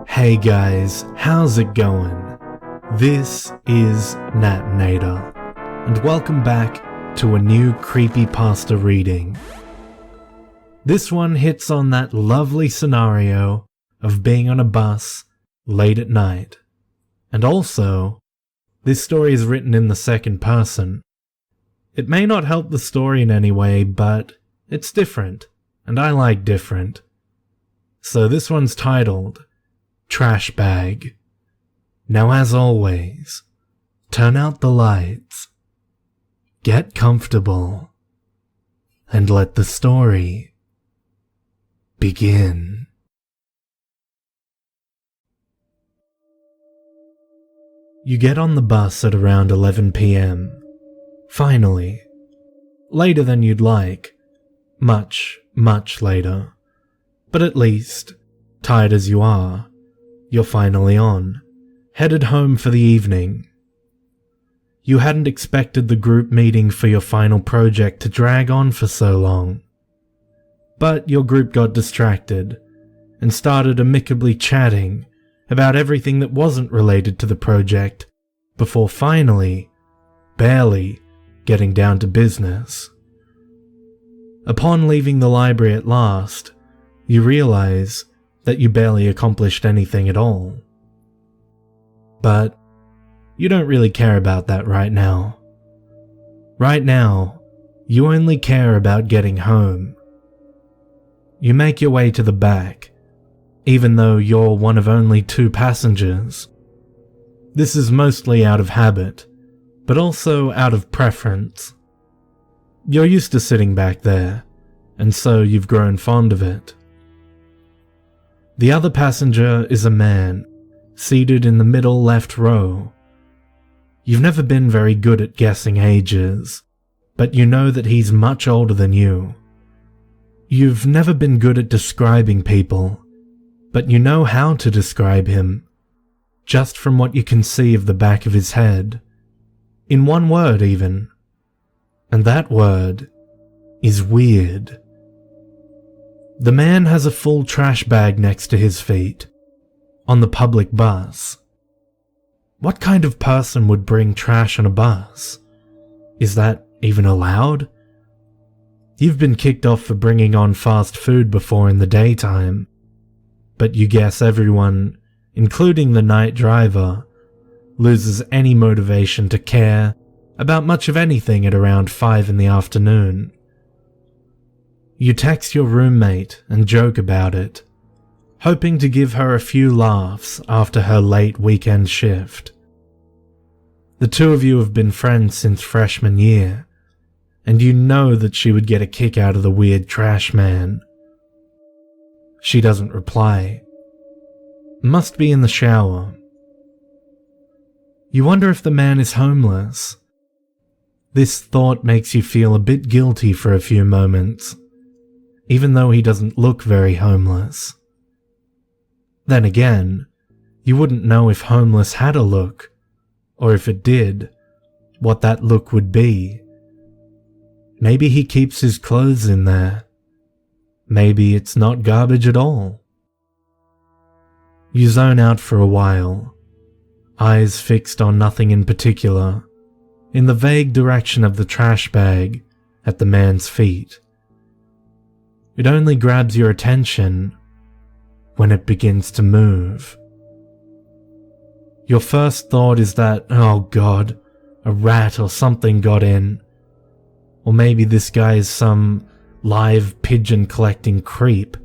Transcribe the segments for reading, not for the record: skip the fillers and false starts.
Hey guys, how's it going? This is Natnator, and welcome back to a new Creepypasta reading. This one hits on that lovely scenario of being on a bus late at night. And also, this story is written in the second person. It may not help the story in any way, but it's different, and I like different. So this one's titled Trash Bag. Now as always, turn out the lights, get comfortable, and let the story begin. You get on the bus at around 11 p.m. Finally. Later than you'd like. Much, much later. But at least, tired as you are, you're finally on, headed home for the evening. You hadn't expected the group meeting for your final project to drag on for so long. But your group got distracted and started amicably chatting about everything that wasn't related to the project before finally, barely, getting down to business. Upon leaving the library at last, you realize that you barely accomplished anything at all. But you don't really care about that right now. Right now, you only care about getting home. You make your way to the back, even though you're one of only 2 passengers. This is mostly out of habit, but also out of preference. You're used to sitting back there, and so you've grown fond of it. The other passenger is a man, seated in the middle left row. You've never been very good at guessing ages, but you know that he's much older than you. You've never been good at describing people, but you know how to describe him, just from what you can see of the back of his head. In one word even. And that word is weird. The man has a full trash bag next to his feet, on the public bus. What kind of person would bring trash on a bus? Is that even allowed? You've been kicked off for bringing on fast food before in the daytime, but you guess everyone, including the night driver, loses any motivation to care about much of anything at around 5 in the afternoon. You text your roommate and joke about it, hoping to give her a few laughs after her late weekend shift. The two of you have been friends since freshman year, and you know that she would get a kick out of the weird trash man. She doesn't reply. Must be in the shower. You wonder if the man is homeless. This thought makes you feel a bit guilty for a few moments, even though he doesn't look very homeless. Then again, you wouldn't know if homeless had a look, or if it did, what that look would be. Maybe he keeps his clothes in there. Maybe it's not garbage at all. You zone out for a while, eyes fixed on nothing in particular, in the vague direction of the trash bag at the man's feet. It only grabs your attention when it begins to move. Your first thought is that, oh God, a rat or something got in. Or maybe this guy is some live pigeon collecting creep.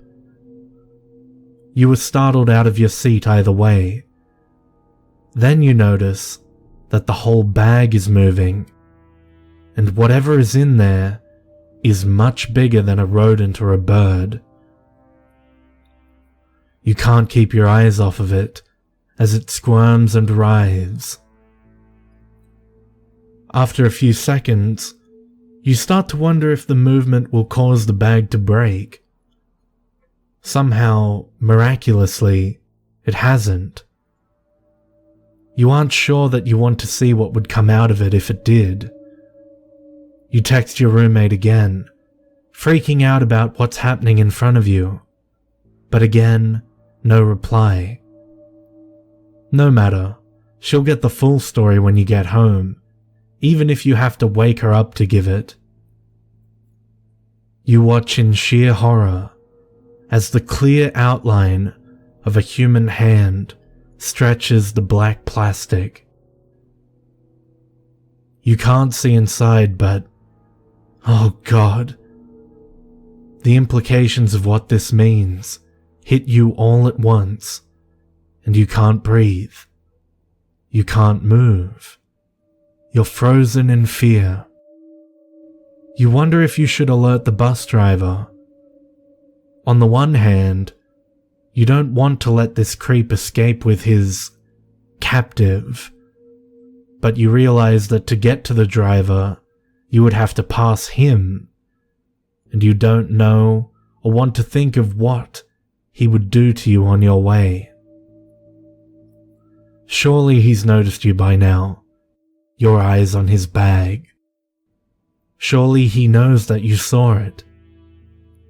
You were startled out of your seat either way. Then you notice that the whole bag is moving, and whatever is in there is much bigger than a rodent or a bird. You can't keep your eyes off of it as it squirms and writhes. After a few seconds, you start to wonder if the movement will cause the bag to break. Somehow, miraculously, it hasn't. You aren't sure that you want to see what would come out of it if it did. You text your roommate again, freaking out about what's happening in front of you. But again, no reply. No matter, she'll get the full story when you get home, even if you have to wake her up to give it. You watch in sheer horror as the clear outline of a human hand stretches the black plastic. You can't see inside, but oh God, the implications of what this means hit you all at once, and you can't breathe. You can't move. You're frozen in fear. You wonder if you should alert the bus driver. On the one hand, you don't want to let this creep escape with his captive, but you realize that to get to the driver, you would have to pass him, and you don't know or want to think of what he would do to you on your way. Surely he's noticed you by now, your eyes on his bag. Surely he knows that you saw it,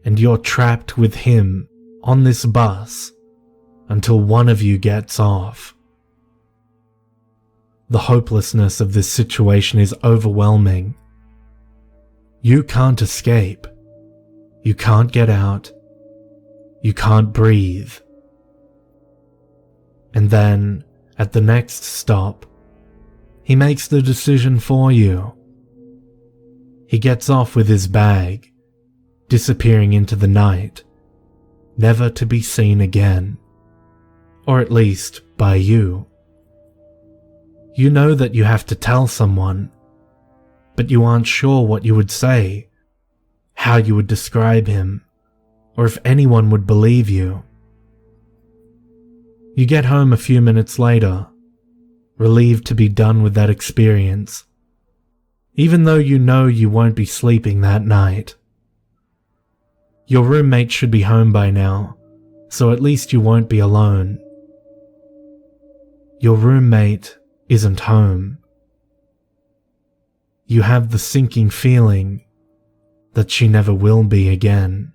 and you're trapped with him on this bus until one of you gets off. The hopelessness of this situation is overwhelming. You can't escape. You can't get out. You can't breathe. And then, at the next stop, he makes the decision for you. He gets off with his bag, disappearing into the night, never to be seen again. Or at least by you. You know that you have to tell someone, but you aren't sure what you would say, how you would describe him, or if anyone would believe you. You get home a few minutes later, relieved to be done with that experience, even though you know you won't be sleeping that night. Your roommate should be home by now, so at least you won't be alone. Your roommate isn't home. You have the sinking feeling that she never will be again.